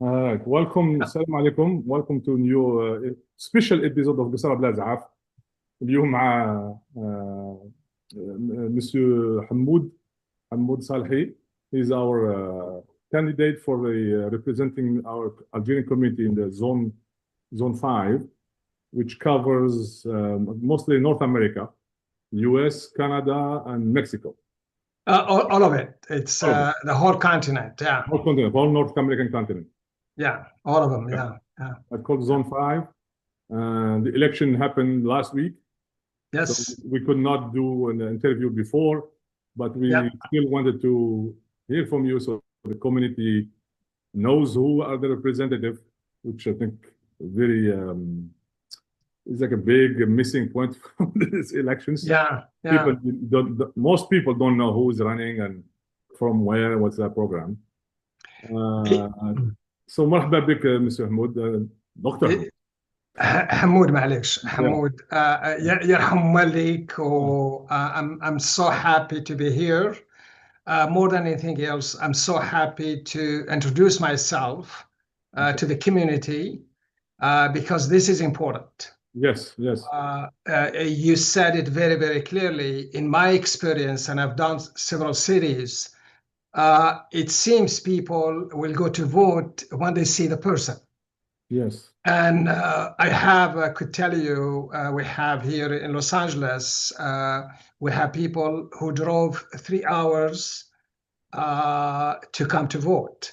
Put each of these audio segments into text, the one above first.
Welcome, السلام عليكم. Welcome to new special episode of قصة بلا زعاف. اليوم مع Monsieur Hamoud Salhi. He's our candidate for the representing our Algerian community in the zone 5, which covers mostly North America, US, Canada, and Mexico. All of it. It's the whole continent. Yeah. Whole continent, whole North American continent. Yeah, all of them. Yeah. I called Zone 5. The election happened last week. Yes. So we could not do an interview before, but we still wanted to hear from you so the community knows who are the representative, which I think very is like a big missing point from these elections. Most people don't know who is running and from where, what's their program. So مرحبا بك Mr. Hamoud, Dr. حمود معلش حمود يرحم والديك. I'm so happy to be here. More than anything else, I'm so happy to introduce myself to the community because this is important. Yes. You said it very, very clearly. In my experience, and I've done several cities, it seems people will go to vote when they see the person. Yes. And I could tell you, we have here in Los Angeles, we have people who drove 3 hours to come to vote.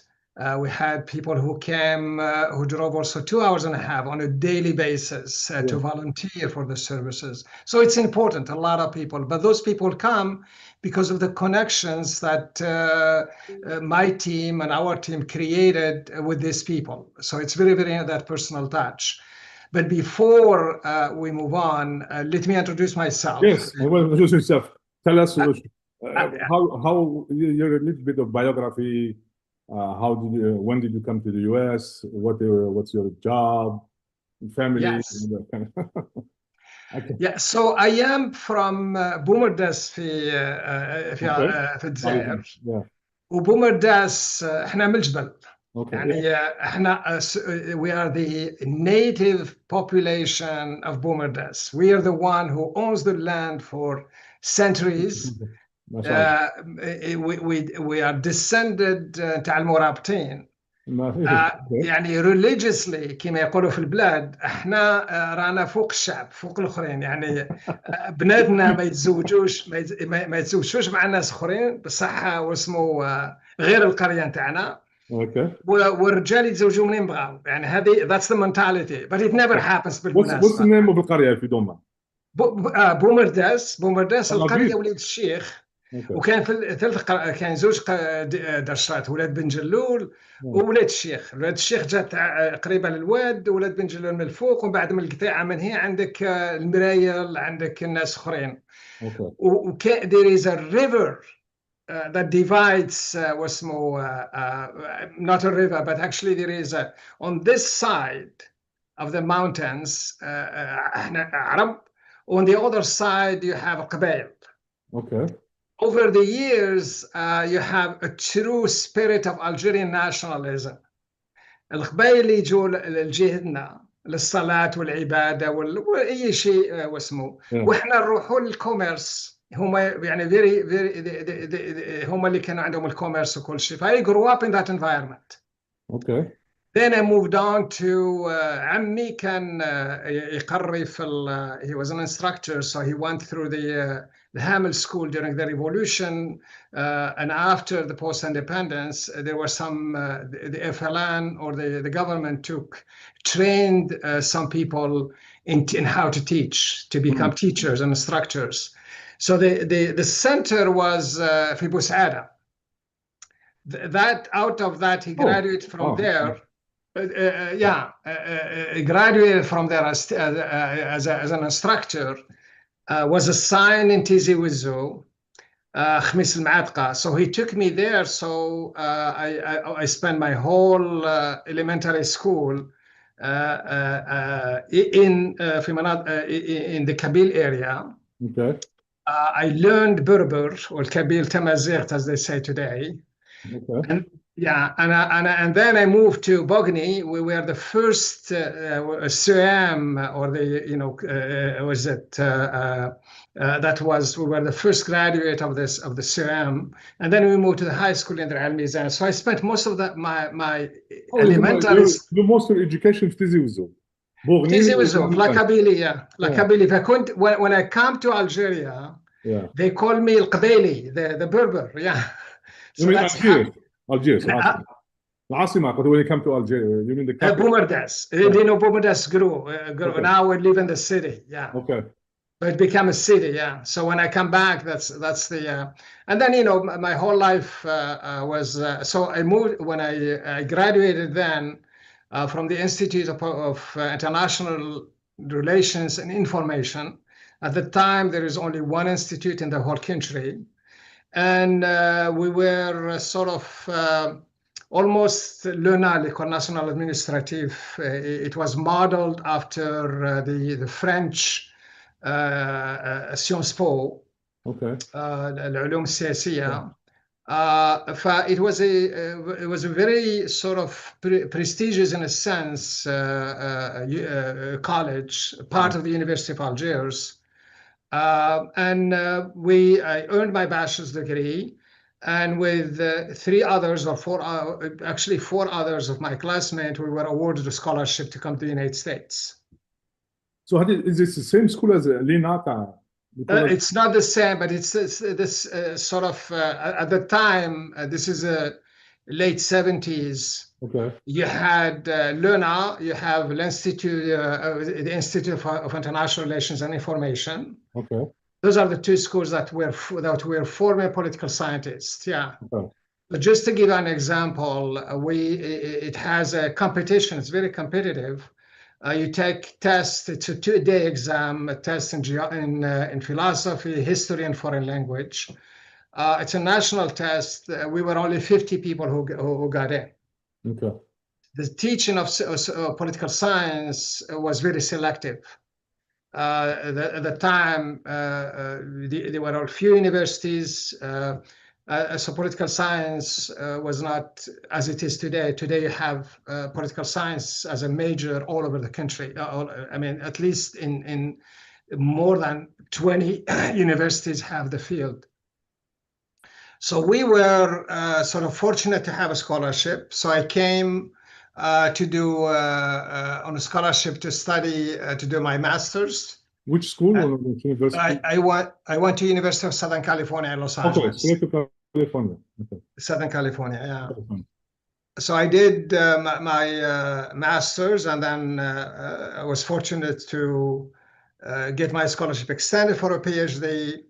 We had people who came, who drove also 2 hours and a half on a daily basis to volunteer for the services. So it's important, a lot of people, but those people come because of the connections that my team and our team created with these people. So it's very, very that personal touch. But before we move on, let me introduce myself. Yes, I will introduce yourself. Tell us how your little bit of biography. When did you come to the US? What's your job, family? Yes. Yeah, so I am from بومرداس في الجزائر. وبومرداس احنا من الجبل. يعني احنا we are the native population of Boumerdès. We are the one who owns the land for centuries. We are descended تاع المرابطين. يعني religiously كما يقولوا في البلاد احنا رانا فوق الشعب، فوق الاخرين. يعني بناتنا ما يتزوجوش مع ناس اخرين بصح واسمو غير القريه نتاعنا. والرجال يتزوجوا منين بغاو. يعني هذه that's the mentality, but it never happens بالمناسبه. What's the name of القريه في دوما؟ بومرداس القريه وليد الشيخ. وكان في كان زوج درشات، ولاد بن جلول وولاد الشيخ. ولاد الشيخ جات قريبه للواد، ولاد بن جلول من الفوق، ومن بعد من القطيعه من هي عندك المرايل، عندك الناس اخرين. there is a river that divides واسمه not a river, but actually there is on this side of the mountains احنا عرب, on the other side you have قبائل. Over the years, you have a true spirit of Algerian nationalism. القبائل اللي يجوا لجهتنا للصلاة والعبادة وأي شيء واسمه. وإحنا نروحوا للكوميرس. هم يعني هم اللي كانوا عندهم الكوميرس وكل شيء. I grew up in that environment. Then I moved on to عمي كان يقري في he was an instructor, so he went through the Hamel School during the revolution, and after the post-independence, there were some, the FLN or the government trained some people in how to teach, to become teachers and instructors. So the center was في بوسعادة. That out of that he graduated from there. Graduated from there as an instructor. Was assigned in Tizi Ouzou, خميس المعاتقة. So he took me there. So I spent my whole elementary school in the Kabyle area. I learned Berber or Kabyle Tamazight, as they say today. And Yeah, and then I moved to Bogny. We were the first CM, or was it that was we were the first graduate of the CM, and then we moved to the high school in Al Mizan. So I spent most of my elementary. You most of education في تيزي وزو. تيزي وزو, Lakabili, Lakabili. When I come to Algeria, they call me El Qbaili, the Berber. Yeah. So you mean Algiers, العاصمة. When you come to Algeria, you mean the capital? Boumerdès. You know, Boumerdès grew. Okay. Now we live in the city. Yeah. Okay. But it became a city. Yeah. So when I come back, that's the. And then my whole life was. So I moved when I graduated then from the Institute of International Relations and Information. At the time, there is only one institute in the whole country. And we were sort of almost l'ENA, l'École Nationale Administrative. It was modeled after the French Sciences Po, العلوم السياسية. It was a very sort of prestigious, in a sense, college, part of the University of Algiers. And I earned my bachelor's degree, and with four others of my classmates, we were awarded a scholarship to come to the United States. So is this the same school as Linata? It's not the same, but it's this sort of, at the time, this is late 70s. Okay. You had l'ENA, you have the Institute of International Relations and Information. Okay. Those are the two schools that were forming political scientists. Yeah. Okay. But just to give an example, it has a competition. It's very competitive. You take tests. It's a 2-day exam, a test in philosophy, history, and foreign language. It's a national test. We were only 50 people who got in. Okay. The teaching of political science was very selective. At the time, there were a few universities. So political science was not as it is today. Today you have political science as a major all over the country. I mean, at least in more than 20 universities have the field. So we were sort of fortunate to have a scholarship. So I came to do on a scholarship to study to do my master's. Which school or which university? I went to University of Southern California in Los Angeles. Okay, California. Okay. Southern California, yeah. So I did my master's, and then I was fortunate to get my scholarship extended for a PhD.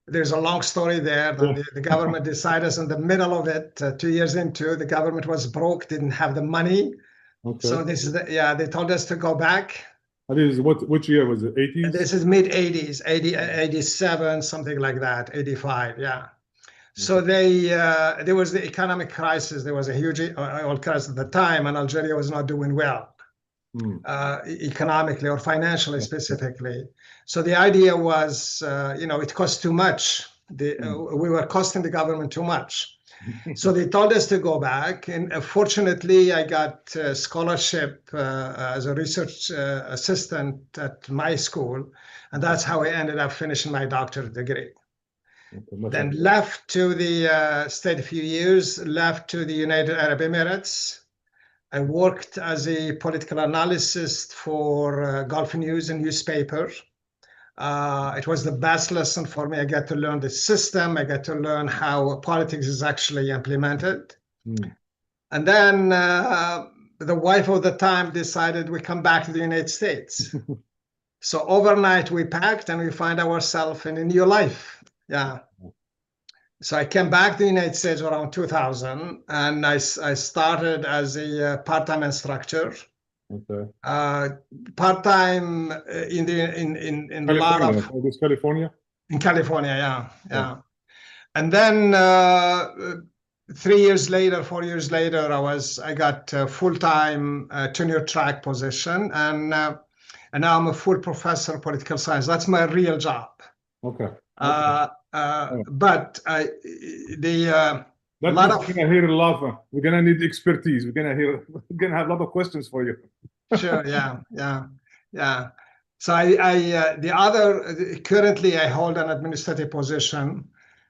There's a long story there. The government decided in the middle of it, 2 years into, the government was broke, didn't have the money. Okay. So this is they told us to go back. Which year was it? 80s? This is mid 80s, 87, something like that, 85, yeah. So there was the economic crisis. There was a huge oil crisis at the time, and Algeria was not doing well economically or financially specifically. So the idea was, it cost too much. We were costing the government too much. So they told us to go back, and fortunately, I got a scholarship as a research assistant at my school, and that's how I ended up finishing my doctorate degree. Then left to stayed a few years, left to the United Arab Emirates. I worked as a political analyst for Gulf News and newspaper. It was the best lesson for me. I got to learn the system. I got to learn how politics is actually implemented. And then the wife of the time decided we come back to the United States. So overnight we packed and we find ourselves in a new life. Yeah. So I came back to the United States around 2000, and I started as a part-time instructor. Okay. Part-time in a lot of California. In California, yeah. And then 4 years later, I got a full-time tenure track position, and now I'm a full professor of political science. That's my real job. Okay. But That means we're gonna hear a lot. We're gonna need expertise. We're gonna have a lot of questions for you. Sure. Yeah. So currently I hold an administrative position,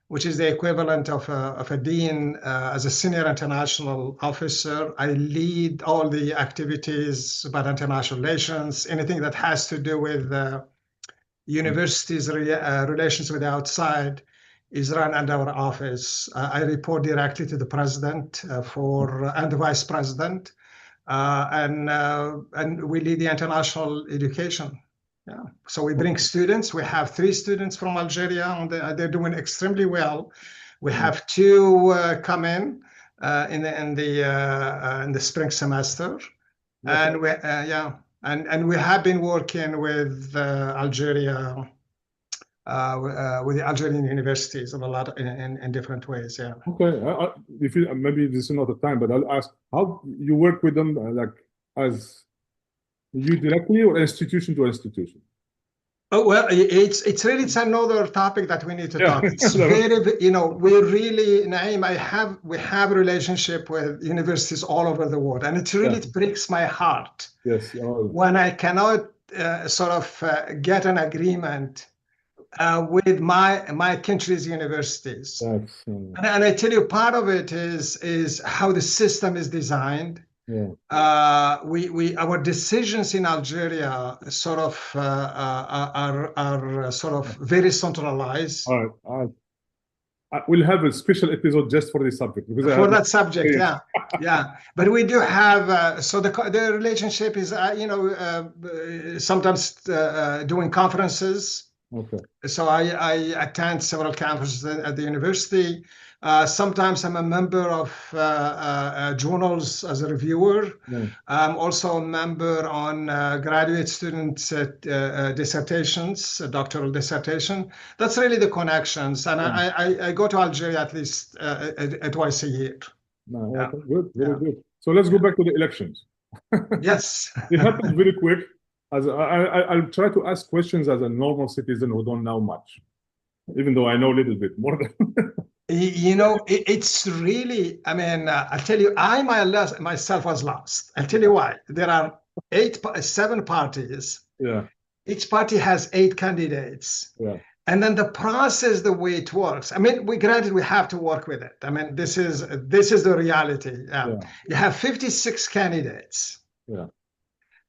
which is the equivalent of a dean as a senior international officer. I lead all the activities about international relations, anything that has to do with universities' relations with the outside is run under our office. I report directly to the president and the vice president, and we lead the international education. Yeah. So we bring students. We have 3 students from Algeria. They're doing extremely well. We have 2 come in the spring semester, and we have been working with Algeria. With the Algerian universities in a lot in different ways. Yeah. Okay. If you, maybe this is not the time, but I'll ask how you work with them, like as you directly or institution to institution. Oh well, it's another topic that we need to talk. It's very, we really, Naeem, we have a relationship with universities all over the world, and it really breaks my heart. Yes. When I cannot get an agreement with my country's universities. And I tell you, part of it is how the system is designed. Yeah. Our decisions in Algeria are very centralized. All right. We'll have a special episode just for this subject. For that subject, yeah. But we do have, so the relationship is, sometimes doing conferences. Okay. So I attend several conferences at the university. Sometimes I'm a member of journals as a reviewer. Yeah. I'm also a member on graduate students' dissertations, doctoral dissertation. That's really the connections. And I go to Algeria at least twice a year. Okay. Good, very good. So let's go back to the elections. Yes. It happened very quick. I'll try to ask questions as a normal citizen who don't know much, even though I know a little bit more than. It's really, I'll tell you, I myself was lost. I'll tell you why. There are 7 parties. Yeah. Each party has 8 candidates. Yeah. And then the process, the way it works. We have to work with it. This is the reality. You have 56 candidates. Yeah.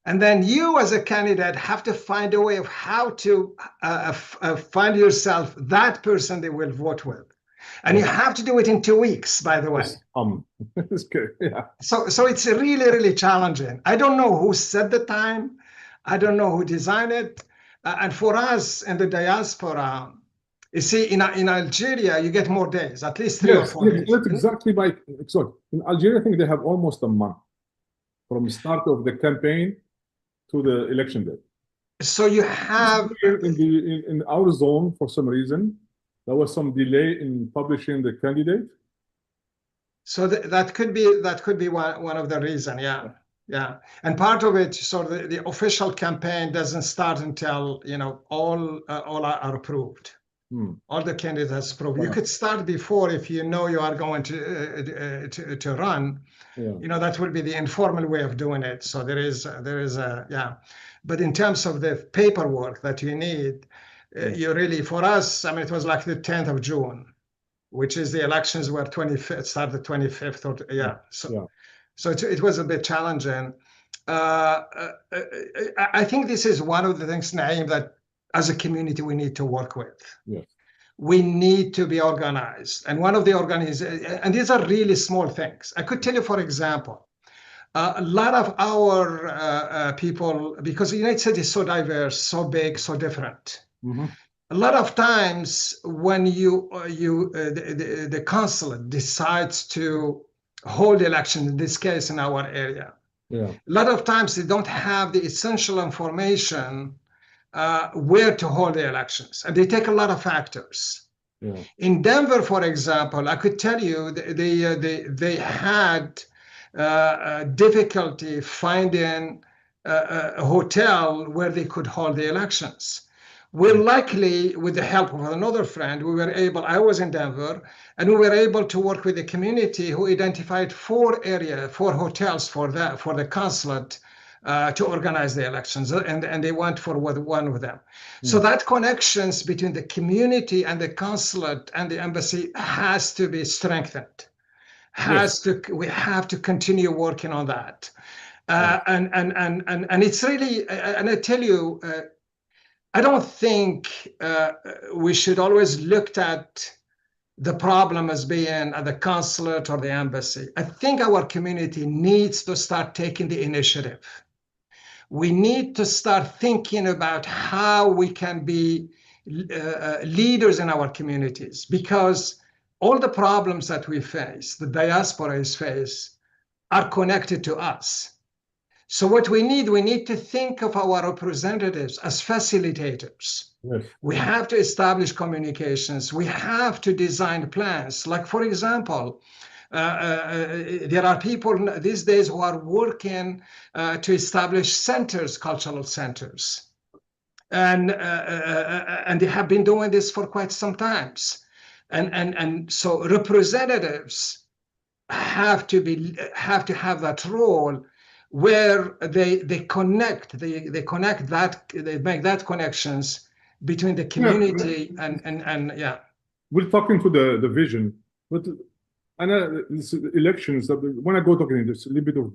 And then you, as a candidate, have to find a way of how to find yourself that person they will vote with. And you have to do it in 2 weeks, by the way. It's good. Yeah. So it's really, really challenging. I don't know who set the time. I don't know who designed it. And for us in the diaspora, you see, in Algeria, you get more days, at least 3 or 4 days. That's exactly right. So in Algeria, I think they have almost a month from the start of the campaign to the election day. So you have in our zone, for some reason, there was some delay in publishing the candidate. So that could be one of the reasons. Yeah. And part of it, so the official campaign doesn't start until all are approved. All the candidates approved. You could start before if you know you are going to run. That would be the informal way of doing it. So there is but in terms of the paperwork that you need, you really, for us, it was like the 10th of June, which is the elections were 25th, started 25th. So it was a bit challenging. I think this is one of the things, Naeem, that as a community we need to work with. Yes. We need to be organized. And one of the and these are really small things. I could tell you, for example, a lot of our people, because the United States is so diverse, so big, so different. Mm-hmm. A lot of times when the consulate decides to hold the election, in this case in our area, a lot of times they don't have the essential information where to hold the elections, and they take a lot of factors. In Denver, for example, I could tell you they had difficulty finding a hotel where they could hold the elections. We're likely, with the help of another friend, we were able, I was in Denver, and we were able to work with the community who identified four hotels for the consulate to organize the elections, and they went for one of them. So that connections between the community and the consulate and the embassy has to be strengthened. We have to continue working on that. And it's really, and I tell you, I don't think we should always look at the problem as being at the consulate or the embassy. I think our community needs to start taking the initiative. We need to start thinking about how we can be leaders in our communities, because all the problems that we face, the diasporas face, are connected to us. So what we need to think of our representatives as facilitators. Yes. We have to establish communications. We have to design plans. Like, for example, there are people these days who are working to establish centers, cultural centers. And they have been doing this for quite some time. And so representatives have to have that role where they connect, they make that connections between the community and yeah. We're talking to the vision, but elections, when I go talking this a little bit of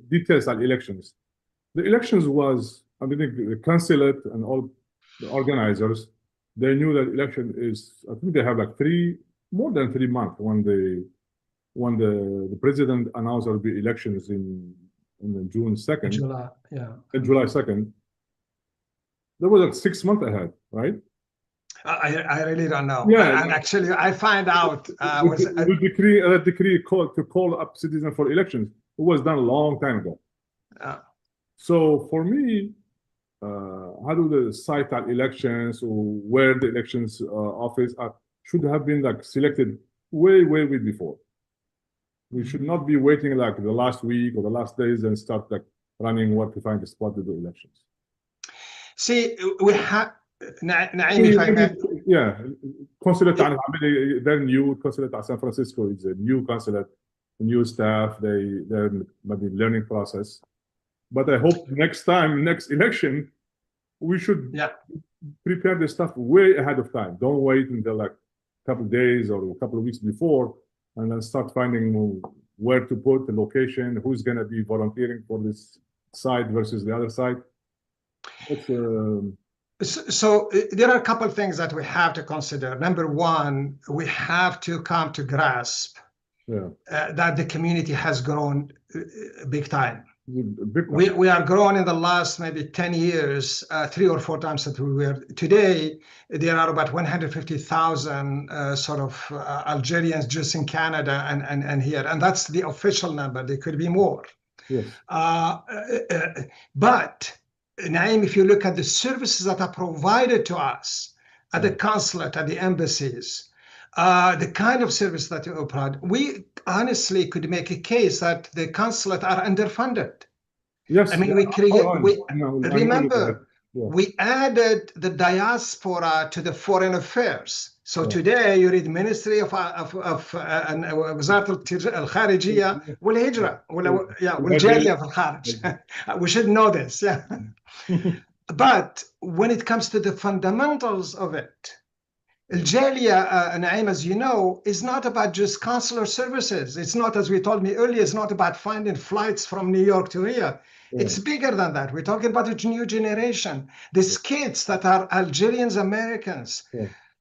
details on elections, the elections was, I mean, the consulate and all the organizers, they knew that election is, I think they have like more than 3 months when the president announced there will be elections in June 2nd. July, yeah. July 2nd. That was like 6 months ahead, right? I really don't know. Yeah. And actually, I find out the decree to call up citizens for elections. It was done a long time ago. So for me, how do the site at elections or where the elections office should have been like selected way before. We should not be waiting like the last week or the last days and start like running what to find a spot to do elections. See, we have Naim, if I may. Yeah, consulate. They're new. Consulate at San Francisco is a new consulate, new staff. They're maybe learning process. But I hope next election, we should prepare the stuff way ahead of time. Don't wait until like a couple of days or a couple of weeks before, and then start finding where to put the location, who's going to be volunteering for this side versus the other side. So there are a couple of things that we have to consider. Number one, we have to come to grasp that the community has grown big time. We are growing in the last maybe 10 years, 3 or 4 times that we were. Today, there are about 150,000 sort of Algerians just in Canada and here. And that's the official number. There could be more. Yes. But Naim, if you look at the services that are provided to us at the consulate, at the embassies, the kind of service that you provide, we honestly could make a case that the consulate are underfunded. Yes. I mean, we added the diaspora to the foreign affairs. So today you read Ministry of وزارة الخارجية والهجرة والجالية في الخارج. We should know this, But when it comes to the fundamentals of it, Al-Jaliyah, Naim, as you know, is not about just consular services. It's not, as we told me earlier, it's not about finding flights from New York to here. It's bigger than that. We're talking about a new generation. These kids that are Algerians, Americans,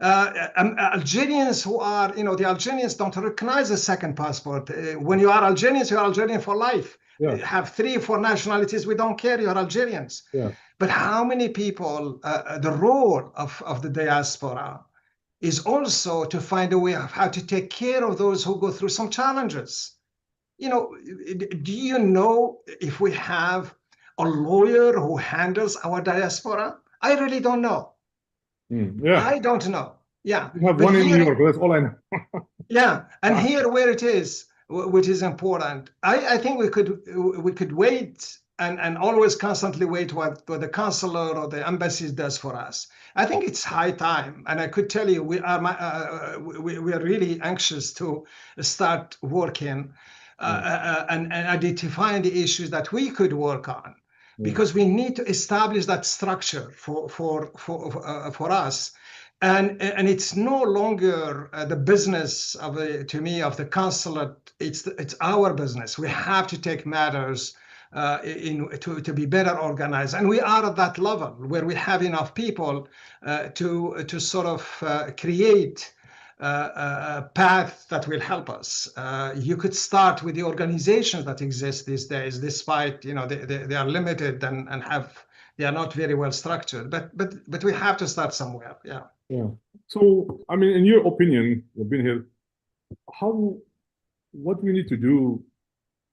Algerians who are, the Algerians don't recognize a second passport. When you are Algerians, you're Algerian for life. You have 3 or 4 nationalities, we don't care, you're Algerians. But how many people, the role of the diaspora is also to find a way of how to take care of those who go through some challenges. Do you know if we have a lawyer who handles our diaspora? I really don't know. I don't know. You have one in New York, that's all I know. And here where it is, which is important, I think we could wait and always constantly wait what the consular or the embassy does for us. I think it's high time, and I could tell you we are really anxious to start working and identifying the issues that we could work on, because we need to establish that structure for us. And it's no longer the business of to me of the consulate. It's our business. We have to take matters to be better organized, and we are at that level where we have enough people to sort of create a path that will help us. You could start with the organizations that exist these days, despite they are limited and they are not very well structured. But we have to start somewhere. Yeah. Yeah. So, I mean, in your opinion, you've been here, what do we need to do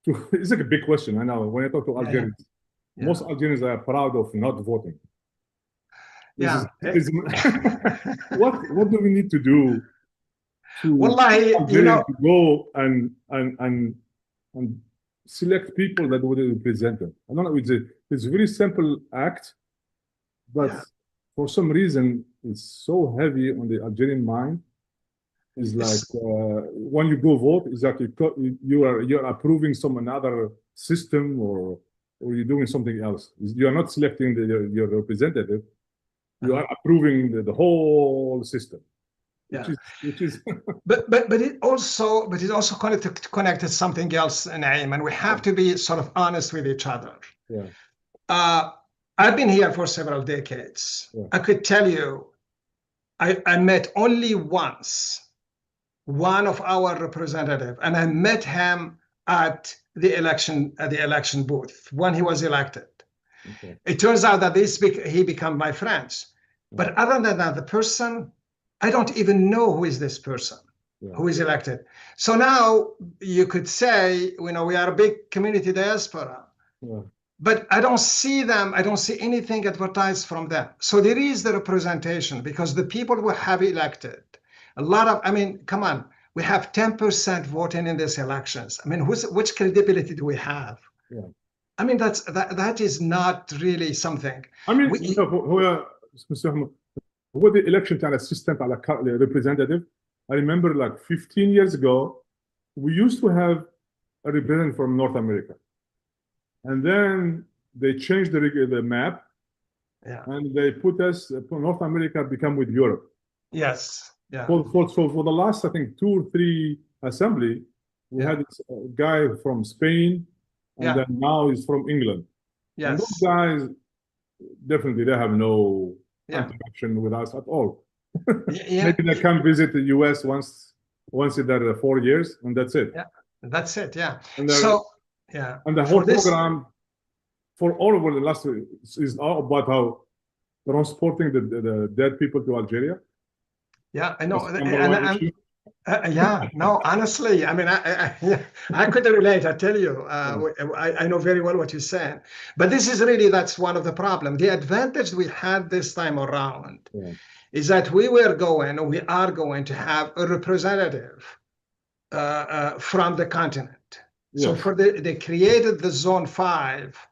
to, it's like a big question. I know when I talk to Algerians, most Algerians are proud of not voting. What do we need to do to Algerians to go and select people that would represent them? I don't know, it's a very simple act, but for some reason, it's so heavy on the Algerian mind. It's like when you go vote, is that you're approving another system, or you're doing something else. You are not selecting your representative. You are approving the whole system. Which is but it also connected to something else, Naeem, and we have to be sort of honest with each other. I've been here for several decades. I could tell you, I met only once one of our representatives, and I met him at the election booth when he was elected. It turns out that he became my friend. But other than that, the person, I don't even know who is this person who is elected. So now you could say, we are a big community diaspora. But I don't see them. I don't see anything advertised from them. So there is the representation, because the people who have elected, come on, we have 10% voting in these elections. I mean, which credibility do we have? I mean, that is not really something. I mean, هو the election تاع assistant على representative. I remember like 15 years ago, we used to have a representative from North America. And then they changed the map, and they put North America become with Europe. Yes. Yeah. So for the last, I think, 2 or 3 assembly, we had this guy from Spain, and then now he's from England. Yes. And those guys, definitely, they have no interaction with us at all. Maybe they come visit the US once in 4 years, and that's it. Yeah, that's it. Yeah. And and the whole program for all over the last is all about how transporting the dead people to Algeria. Yeah, I know. No, honestly, I mean, I couldn't relate. I tell you, I know very well what you're saying. But that's one of the problems. The advantage we had this time around is that we are going to have a representative from the continent. So they created the Zone 5,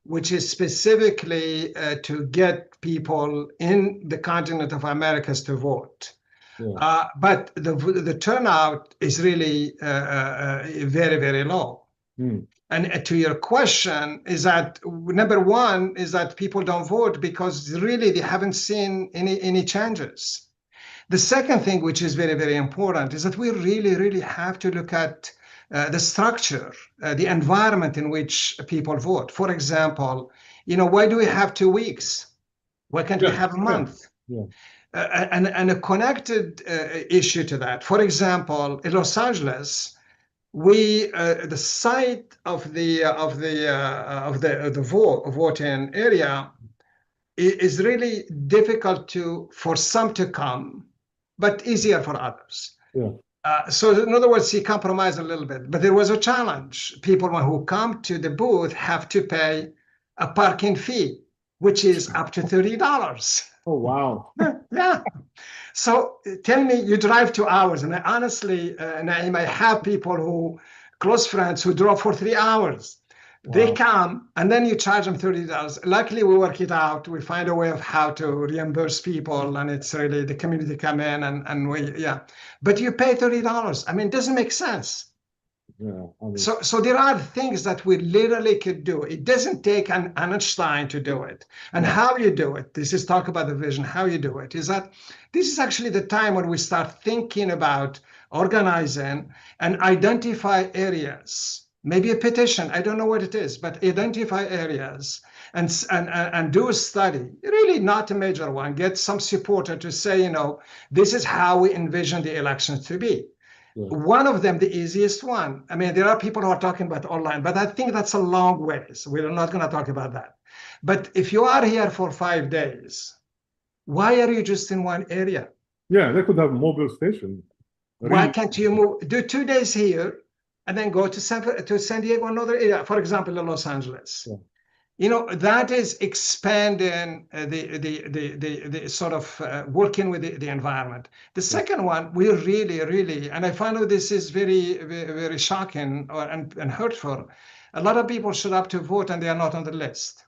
which is specifically to get people in the continent of Americas to vote. But the turnout is really very, very low. And to your question, is that number one is that people don't vote because really they haven't seen any changes. The second thing, which is very, very important, is that we really, really have to look at the structure, the environment in which people vote. For example, why do we have 2 weeks? Why can't we have a month? And a connected issue to that. For example, in Los Angeles, the site of the voting area is really difficult for some to come, but easier for others. So in other words, he compromised a little bit, but there was a challenge. People who come to the booth have to pay a parking fee, which is up to $30. Oh, wow. Yeah. So tell me, you drive 2 hours. And honestly, Naeem, I have close friends who drove for 3 hours. They come, and then you charge them $30. Luckily, we work it out. We find a way of how to reimburse people, and it's really the community come in and we, But you pay $30. I mean, it doesn't make sense. Yeah, I mean, so there are things that we literally could do. It doesn't take an Einstein to do it. And how you do it, this is talk about the vision, how you do it, is that this is actually the time when we start thinking about organizing and identify areas, maybe a petition, I don't know what it is, but identify areas and do a study, really not a major one, get some supporter to say, this is how we envision the elections to be. One of them, the easiest one. I mean, there are people who are talking about online, but I think that's a long ways. We're not going to talk about that. But if you are here for 5 days, why are you just in one area? Yeah, they could have a mobile station. Why can't you do 2 days here and then go to San Diego, another area, for example, in Los Angeles? Yeah. That is expanding the sort of working with the environment. The second one, we really, and I find out this is very, very shocking and hurtful. A lot of people show up to vote and they are not on the list.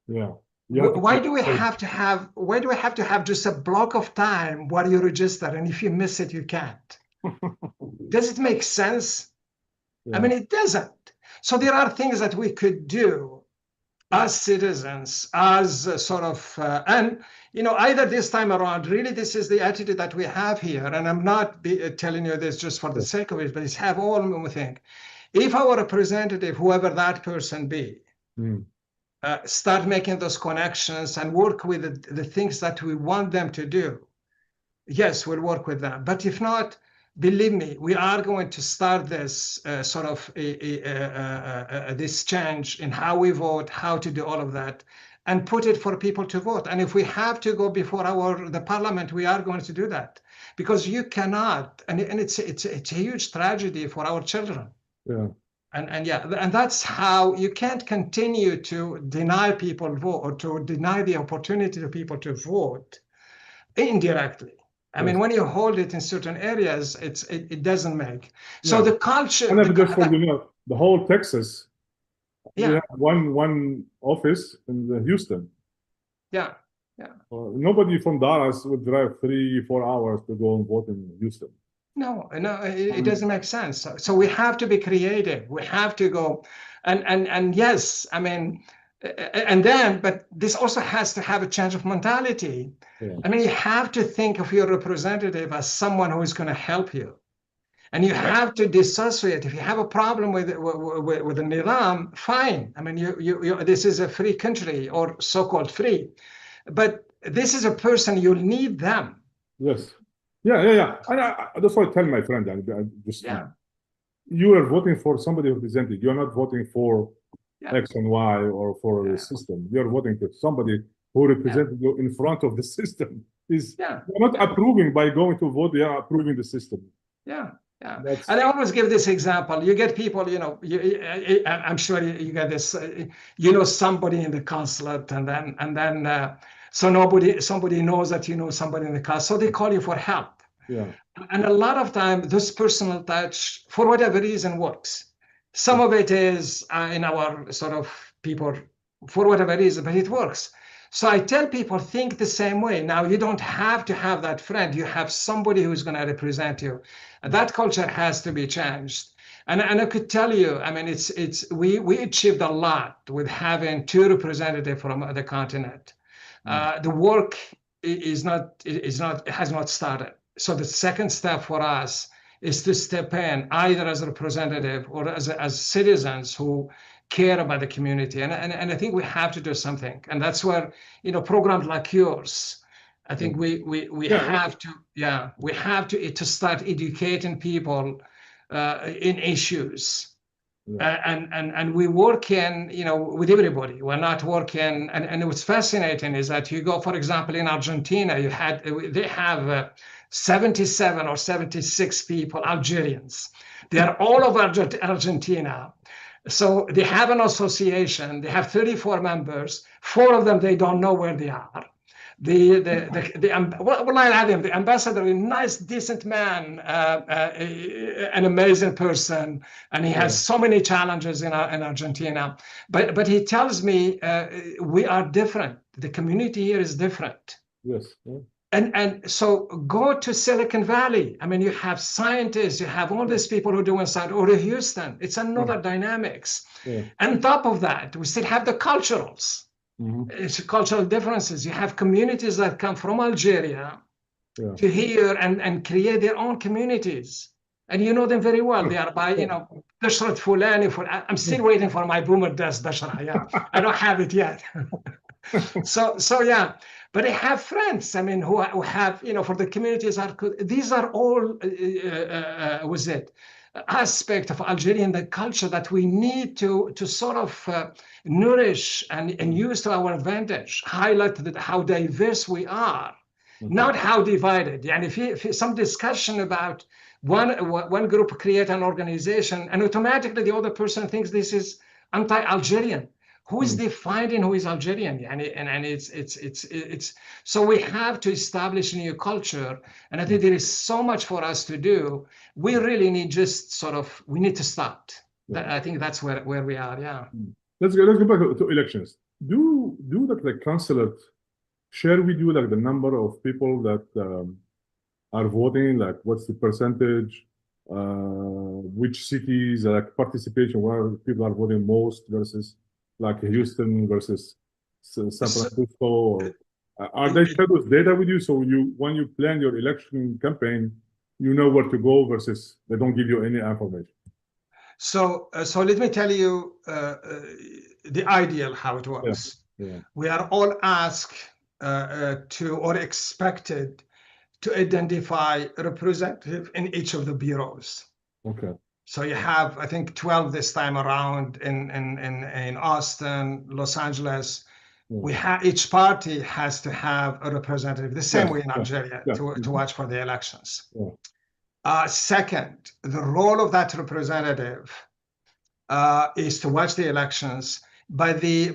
Yeah. Why do we have to have just a block of time where you register, and if you miss it, you can't? Does it make sense? Yeah. I mean, it doesn't. So there are things that we could do as citizens, as sort of, and either this time around, really, this is the attitude that we have here, and I'm not telling you this just for the sake of it, but it's have all we think. If our representative, whoever that person be, start making those connections and work with the things that we want them to do, yes, we'll work with them. But if not, believe me, we are going to start this sort of this change in how we vote, how to do all of that, and put it for people to vote. And if we have to go before the parliament, we are going to do that, because you cannot, and it's a huge tragedy for our children. Yeah. And that's how you can't continue to deny people vote, or to deny the opportunity to people to vote indirectly. I mean, when you hold it in certain areas, it doesn't make. So the culture. And just for the whole Texas, we have one office in Houston. Yeah. Nobody from Dallas would drive 3-4 hours to go and vote in Houston. No, it doesn't make sense. So we have to be creative. We have to go, and yes, I mean. But this also has to have a change of mentality. Yeah. I mean, you have to think of your representative as someone who is going to help you. And you have to dissociate. If you have a problem with the Nizam, fine. I mean, this is a free country, or so-called free. But this is a person, you'll need them. Yes. Yeah. And that's what I tell my friend. You are voting for somebody who represented. You're not voting for X and Y or for the system. You're voting for somebody who represented you in front of the system. They're not approving by going to vote, they are approving the system. Yeah. And I always give this example. You get people, I'm sure you get this, somebody in the consulate, and then somebody knows that you know somebody in the consulate, so they call you for help. Yeah. And a lot of time, this personal touch, for whatever reason, works. Some of it is in our sort of people, for whatever reason, but it works. So I tell people, think the same way. Now, you don't have to have that friend. You have somebody who's going to represent you. And that culture has to be changed. And I could tell you, I mean, we achieved a lot with having 2 representatives from the continent. The work has not started. So the second step for us is to step in either as a representative or as citizens who care about the community. And I think we have to do something. And that's where, programs like yours, I think we have to start educating people in issues. And we work with everybody. We're not working, and what's fascinating is that you go, for example, in Argentina, they have 77 or 76 people, Algerians. They are all over Argentina. So they have an association. They have 34 members. 4 of them, they don't know where they are. the ambassador, a nice, decent man, an amazing person, and he has so many challenges in Argentina. But he tells me we are different. The community here is different. Yes. Yeah. And so go to Silicon Valley. I mean, you have scientists, you have all these people who do inside, or to Houston. It's another dynamics. Yeah. And on top of that, we still have the culturals. It's cultural differences. You have communities that come from Algeria to here and create their own communities. And you know them very well. They are by, Bashrat Fulani. I'm still waiting for my boomer desk, Bashra. Yeah, I don't have it yet. So yeah. But I have friends, I mean, who have, for the communities, these are all, aspect of Algerian the culture that we need to sort of nourish and use to our advantage, highlight how diverse we are, not how divided. And if some discussion about one group create an organization and automatically the other person thinks this is anti-Algerian. Who is defining who is Algerian? And it's so we have to establish a new culture, and I think there is so much for us to do. We really need we need to start. I think that's where we are. Yeah. Let's go back to elections. Do the consulate share with you the number of people that are voting? Like what's the percentage? Which cities participation where people are voting most versus like Houston versus San Francisco? Are they share those data with you? So when you plan your election campaign, you know where to go versus they don't give you any information. So let me tell you the ideal how it works. Yeah. We are all asked or expected to identify a representative in each of the bureaus. Okay. So you have, I think, 12 this time around in Austin, Los Angeles. We have each party has to have a representative, the same way in Algeria, to watch for the elections. Second, the role of that representative is to watch the elections by the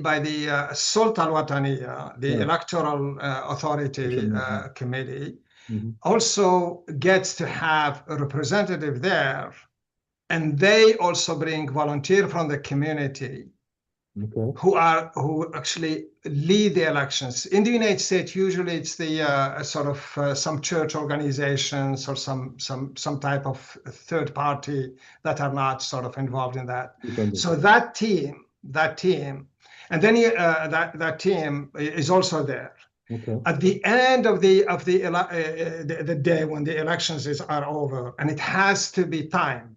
Sulta Al-Wataniya, the electoral authority committee, also gets to have a representative there. And they also bring volunteers from the community who actually lead the elections. In the United States, usually it's the some church organizations or some type of third party that are not sort of involved in that. So that team, and then that team is also there. At the end of the day when the elections are over, and it has to be timed.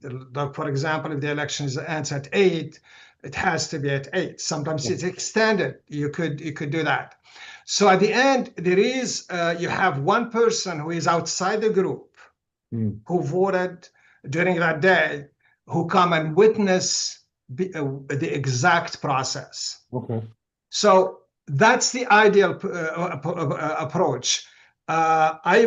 For example, if the elections ends at 8, it has to be at 8. Sometimes it's extended. You could do that. So at the end, there is you have one person who is outside the group who voted during that day, who come and witness the exact process. So that's the ideal approach. I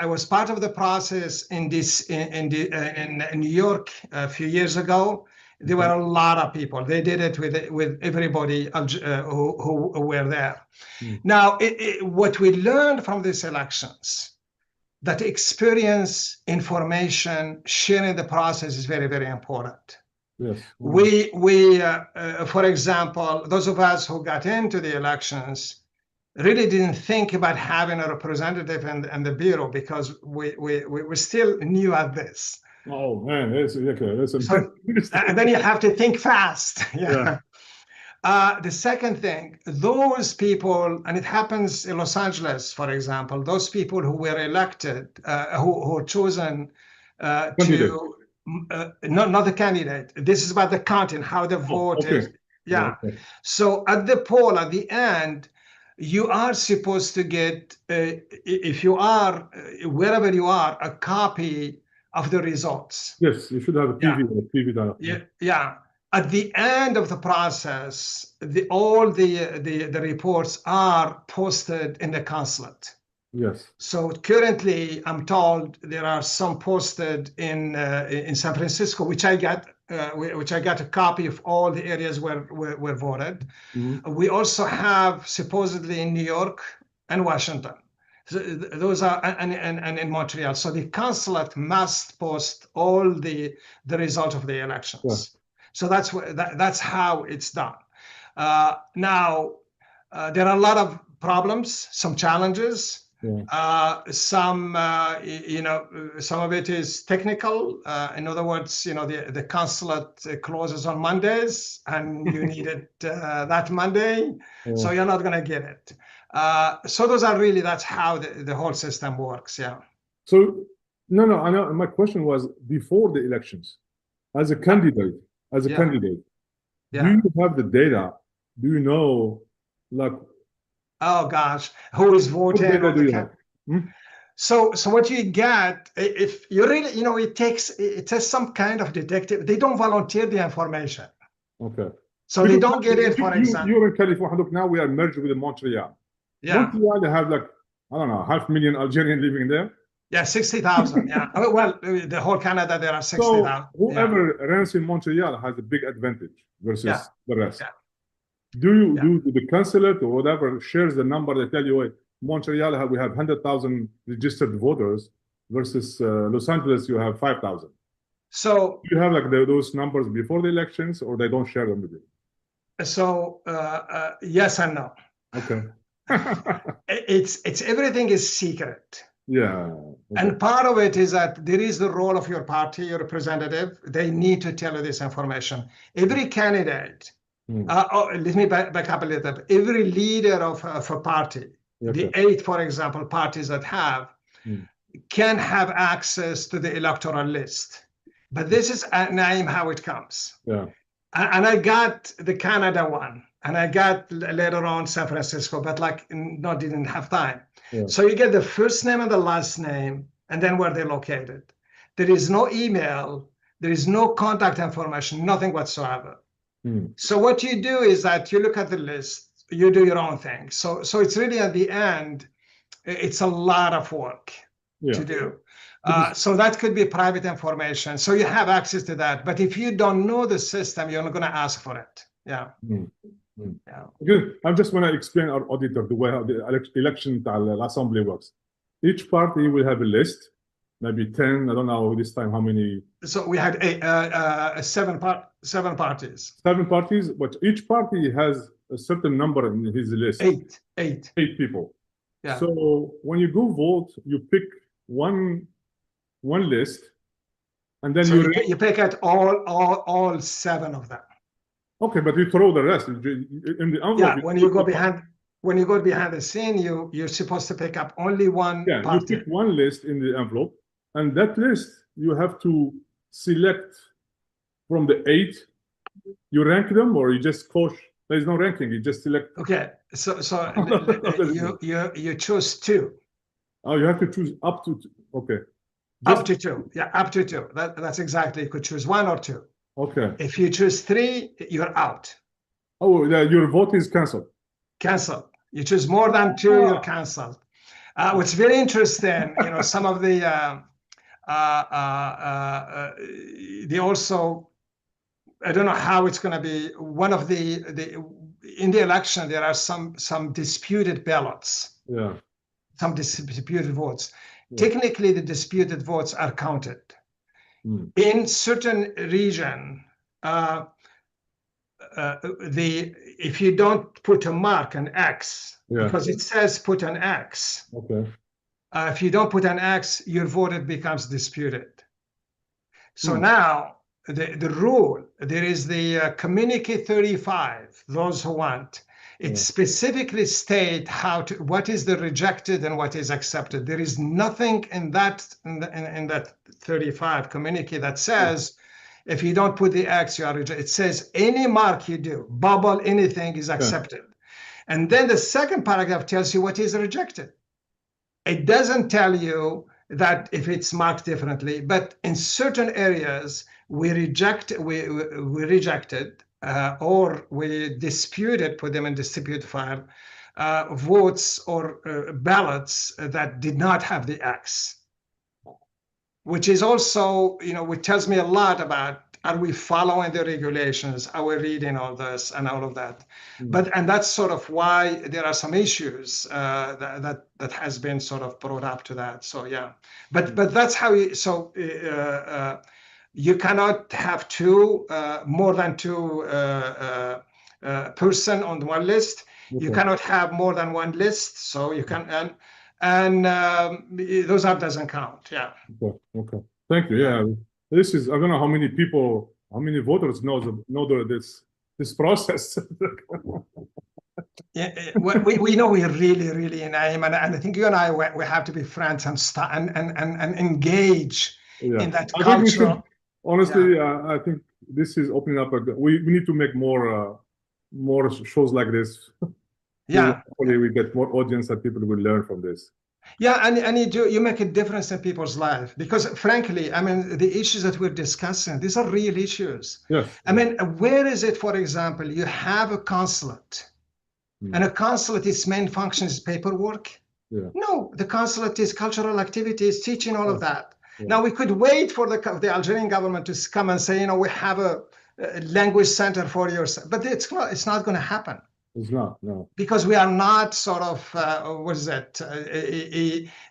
was part of the process in New York a few years ago. There were a lot of people. They did it with everybody who were there. Now, what we learned from these elections, that experience, information, sharing the process is very, very important. Yes. We for example, those of us who got into the elections really didn't think about having a representative in the bureau because we were still new at this. Oh man, that's so, and then you have to think fast. The second thing, those people, and it happens in Los Angeles, for example, those people who were elected, who were chosen to. Not the candidate. This is about the counting, how the vote is. So at the poll, at the end, you are supposed to get, if you are, wherever you are, a copy of the results. Yes, you should have a PV. Yeah. At the end of the process, all the reports are posted in the consulate. Yes. So currently, I'm told there are some posted in San Francisco, which I got a copy of all the areas where voted. We also have supposedly in New York and Washington. So those are and in Montreal. So the consulate must post all the result of the elections. Yeah. So that's how it's done. Now there are a lot of problems, some challenges. Yeah. Some some of it is technical. In other words, the consulate closes on Mondays, and you need it that Monday, so you're not going to get it. So those are really, that's how the whole system works. Yeah. So no, I know. My question was before the elections, as a candidate, Yeah. do you have the data? Do you know, like, oh gosh, who is voting? What data do you have? So what you get, if you really, it takes some kind of detective. They don't volunteer the information. Okay. So they don't get it, for example. You're in California. Look, now we are merged with Montreal. Yeah. Montreal, they have like, I don't know, 500,000 Algerians living there. Yeah, 60,000. Yeah. Well, the whole Canada, there are 60,000. So whoever runs in Montreal has a big advantage versus the rest. Yeah. Do the consulate or whatever shares the number? They tell you, hey, Montreal, we have 100,000 registered voters versus Los Angeles, you have 5,000. So you have like those numbers before the elections, or they don't share them with you? So yes and no. Okay. It's everything is secret. Yeah. Okay. And part of it is that there is the role of your party, your representative. They need to tell you this information. Every candidate, let me back up a little bit. Every leader of a party, the 8, for example, parties that have, can have access to the electoral list. But this is, Naim, how it comes. Yeah. And I got the Canada one, and I got later on San Francisco, but didn't have time. Yeah. So you get the first name and the last name, and then where they're located. There is no email, there is no contact information, nothing whatsoever. So what you do is that you look at the list, you do your own thing. So it's really, at the end, it's a lot of work to do. So that could be private information. So you have access to that. But if you don't know the system, you're not going to ask for it. Yeah. Yeah. Good. I just want to explain our auditor the way how the election assembly works. Each party will have a list, maybe 10. I don't know this time how many. So we had 7 parties. 7 parties, but each party has a certain number in his list. 8 people. Yeah. So when you go vote, you pick one list, and then you pick at all 7 of them. Okay, but you throw the rest in the envelope. Yeah, when you go behind the scene, you're supposed to pick up only one party. You pick one list in the envelope, and that list you have to select from the 8. You rank them, or you just coach. There's no ranking. You just select. Okay, so you choose 2. Oh, you have to choose up to 2. Okay. Up to 2. Yeah, up to 2. That's exactly. You could choose 1 or 2. Okay. If you choose 3, you're out. Oh, your vote is canceled. Canceled. You choose more than 2, you're canceled. What's very interesting, some of the they also, I don't know how it's going to be. One of in the election, there are some disputed ballots. Yeah. Some disputed votes. Yeah. Technically, the disputed votes are counted. In certain region, if you don't put a mark, an X, because it says put an X. Okay. If you don't put an X, your vote becomes disputed. So now the rule, there is the Communique 35, those who want. It specifically states what is the rejected and what is accepted. There is nothing in that 35 communique that says if you don't put the X, you are rejected. It says any mark you do, bubble, anything is accepted. And then the second paragraph tells you what is rejected. It doesn't tell you that if it's marked differently, but in certain areas we rejected or we disputed, put them in dispute file, votes or ballots that did not have the X, which is also, which tells me a lot about Are we following the regulations? Are we reading all this and all of that? Mm. And that's sort of why there are some issues that has been sort of brought up to that. So yeah, but that's how you cannot have more than two person on one list. Okay. You cannot have more than one list. So you can and those are doesn't count. Yeah. Okay. Thank you. Yeah. This is, I don't know how many people, how many voters know this process. Yeah, we know we're really in aim, and I think you and I we have to be friends and engage in that I culture. think we should, honestly, I think this is opening up. We need to make more shows like this. Yeah. Hopefully we get more audience and people will learn from this. Yeah, and you make a difference in people's life, because frankly, I mean, the issues that we're discussing, these are real issues. Yes. I mean, where is it, for example, you have a consulate, and a consulate, its main function is paperwork? Yeah. No, the consulate is cultural activities, teaching, all of that. Yeah. Now, we could wait for the Algerian government to come and say, we have a language center for yourself, but it's not going to happen. It's not, no. Because we are not sort of,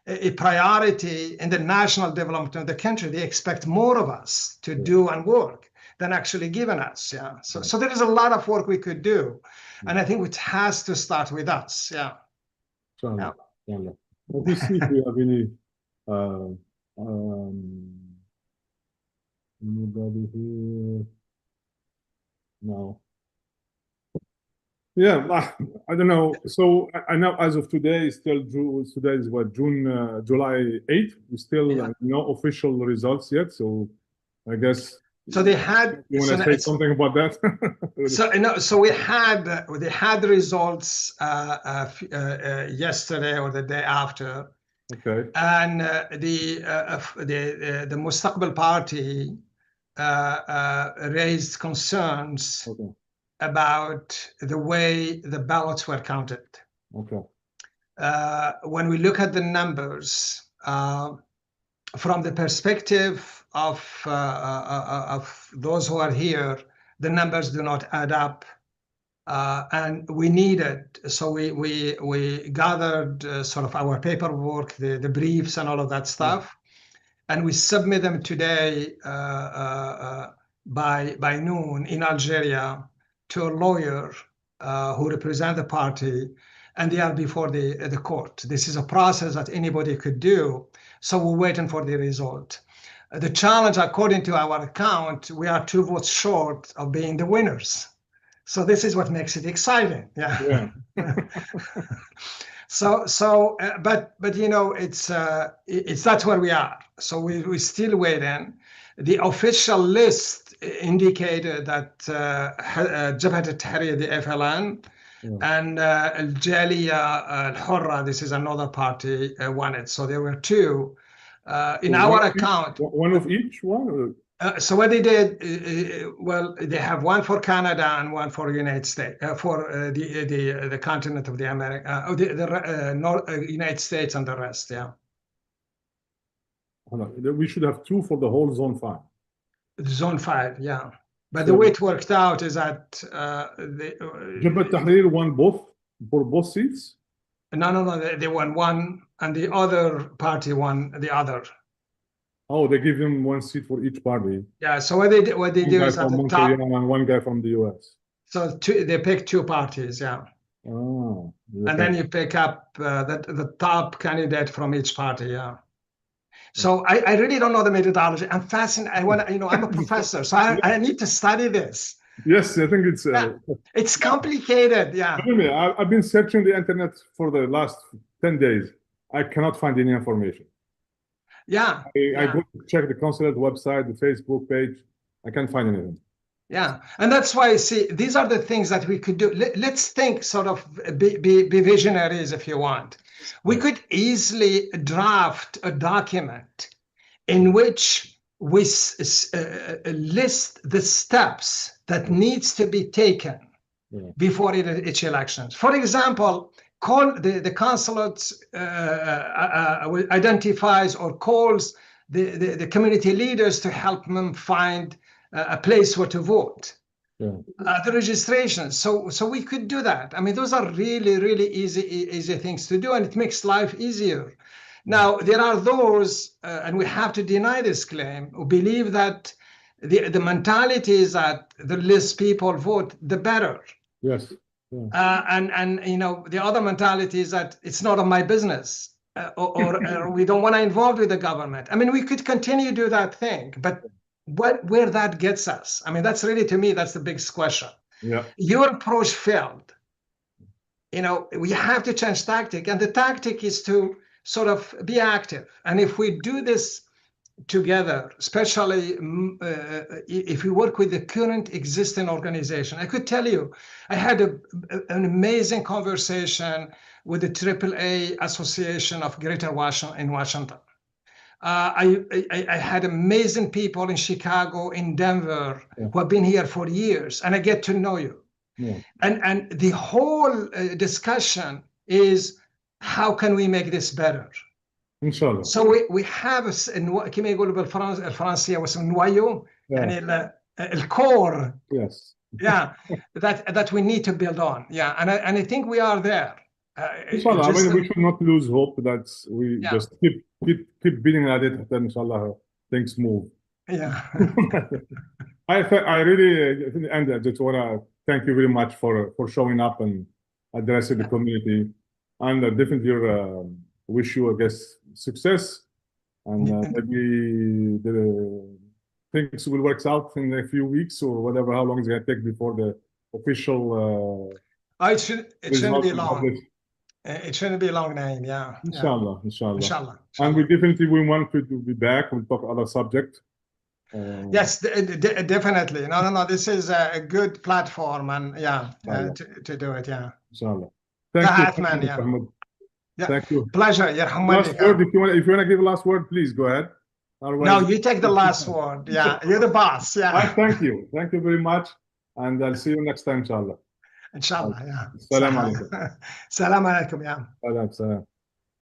a priority in the national development of the country. They expect more of us to do and work than actually given us. Yeah. So there is a lot of work we could do. And I think it has to start with us. Yeah. Let me see if we have any, anybody here? No. Yeah, I don't know. So I know as of today, today is what, July 8th. We still no official results yet. So I guess. So they had. You want to say something about that? So we had the results yesterday or the day after. Okay. And the Mustaqbal Party raised concerns. Okay. About the way the ballots were counted. Okay. When we look at the numbers, from the perspective of those who are here, the numbers do not add up, and we needed. So we gathered sort of our paperwork, the briefs, and all of that stuff, and we submit them today by noon in Algeria to a lawyer who represents the party, and they are before the court. This is a process that anybody could do, so we're waiting for the result. The challenge, according to our account, we are 2 votes short of being the winners. So this is what makes it exciting. Yeah. But it's that's where we are. So we still waiting. The official list indicated that Jabhat al-Tahrir, the FLN, and Al-Jaliya al-Hurra, this is another party, won it. So there were 2 in our account. One of each one? So what they did, they have one for Canada and one for United States, for the continent of the America, the United States and the rest. Yeah. We should have 2 for the whole Zone 5. Zone 5, yeah. But the way it worked out is that Jabhat al-Tahrir won for both seats? No. They won one, and the other party won the other. Oh, they give him 1 seat for each party. Yeah. So what they do is at the top, and one guy from the US. So they pick 2 parties, yeah. Oh. Okay. And then you pick up the top candidate from each party, yeah. So I really don't know the methodology. I'm fascinated. I'm a professor, so I need to study this. Yes, I think it's complicated. Yeah. I've been searching the internet for the last 10 days. I cannot find any information. Yeah. I go to check the consulate website, the Facebook page. I can't find anything. Yeah, and that's why, see, these are the things that we could do. Let's think, sort of be visionaries, if you want. We could easily draft a document in which we list the steps that needs to be taken before each elections. For example, call the consulate identifies or calls the community leaders to help them find a place where to vote. Yeah. The registration. So we could do that. I mean, those are really easy things to do, and it makes life easier. Now, there are those, and we have to deny this claim, who believe that the mentality is that the less people vote, the better. Yes. Yeah. And you know, the other mentality is that it's not of my business, or we don't want to involve with the government. I mean, we could continue to do that thing, but where that gets us, I mean, that's really, to me, that's the biggest question. Yeah. Your approach failed. You know, we have to change tactic, and the tactic is to sort of be active. And if we do this together, especially if we work with the current existing organization, I could tell you, I had an amazing conversation with the AAA Association of Greater Washington in Washington. I had amazing people in Chicago, in Denver, who have been here for years, and I get to know you. Yeah. And the whole discussion is, how can we make this better? Inshallah. So we have كما يقولوا بالفرنسية نوايو يعني الcore. Yes. Yeah, that we need to build on. Yeah, and I think we are there. Inshallah, I mean, we should not lose hope that we just keep beating at it, then inshallah things move. Yeah. I really, in the end, I just want to thank you very much for showing up and addressing the community, and definitely wish you, I guess, success, and maybe the things will work out in a few weeks or whatever, how long it's going to take before the official it shouldn't be long. It shouldn't be long, Naeem. Yeah. Inshallah. And we definitely want to be back. We'll talk other subject. Yes, definitely. No. This is a good platform, and to do it. Yeah. Inshallah. Thank you, man. Yeah. Thank you. Pleasure. Last word, if you want to give a last word, please go ahead. Otherwise, no, you take the last word. Yeah, you're the boss. Yeah. Thank you very much, and I'll see you next time, inshallah. Inshallah. Yeah. Salam alaikum. Salam alaikum. Yeah. Salam.